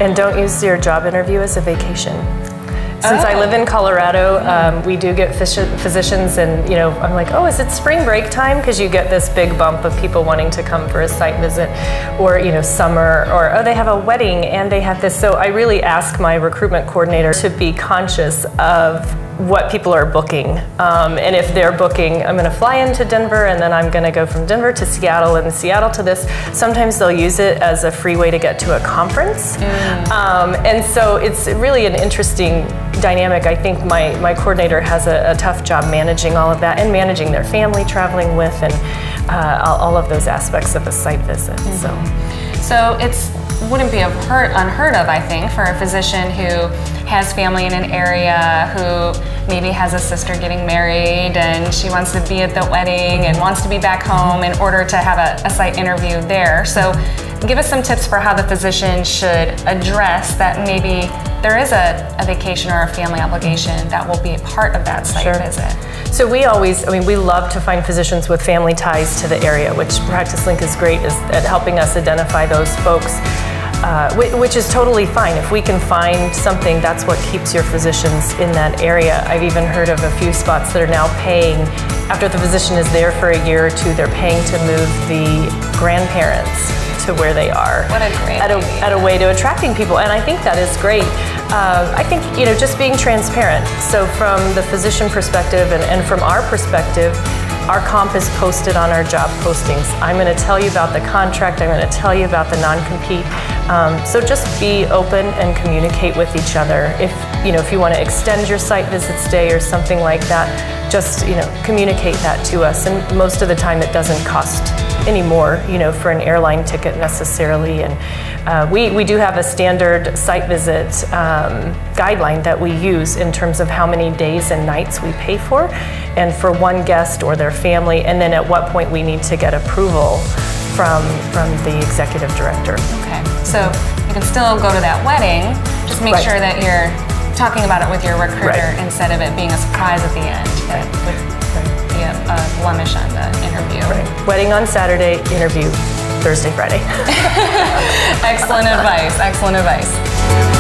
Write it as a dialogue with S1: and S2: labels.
S1: And don't use your job interview as a vacation. Since I live in Colorado, we do get physicians, and I'm like, oh, is it spring break time? Because you get this big bump of people wanting to come for a site visit, or summer, or oh, they have a wedding and they have this. So I really ask my recruitment coordinator to be conscious of what people are booking, and if they're booking, I'm going to fly into Denver and then I'm going to go from Denver to Seattle and Seattle to this. Sometimes they'll use it as a free way to get to a conference, and so it's really an interesting dynamic. I think my coordinator has a tough job managing all of that and managing their family traveling with, and all of those aspects of a site visit.
S2: So it's wouldn't be unheard of, I think, for a physician who has family in an area, who maybe has a sister getting married and she wants to be at the wedding and wants to be back home in order to have a site interview there. So give us some tips for how the physician should address that maybe there is a vacation or a family obligation that will be a part of that site visit.
S1: So we love to find physicians with family ties to the area, which PracticeLink is great at helping us identify those folks, which is totally fine. If we can find something, that's what keeps your physicians in that area. I've even heard of a few spots that are now paying, after the physician is there for a year or two, they're paying to move the grandparents to where they are.
S2: What a great
S1: at a way to attracting people, and I think that is great. I think just being transparent. So from the physician perspective and from our perspective, our comp is posted on our job postings. I'm going to tell you about the contract. I'm going to tell you about the non-compete. So just be open and communicate with each other. If you want to extend your site visit stay or something like that, just communicate that to us. And most of the time, it doesn't cost any more, for an airline ticket necessarily. And we do have a standard site visit guideline that we use in terms of how many days and nights we pay for, and for one guest or their family, and then at what point we need to get approval from the executive director.
S2: Okay, so you can still go to that wedding, just make sure that you're talking about it with your recruiter instead of it being a surprise at the end. That would be a blemish on the interview.
S1: Wedding on Saturday, interview Thursday, Friday.
S2: Excellent advice, excellent advice.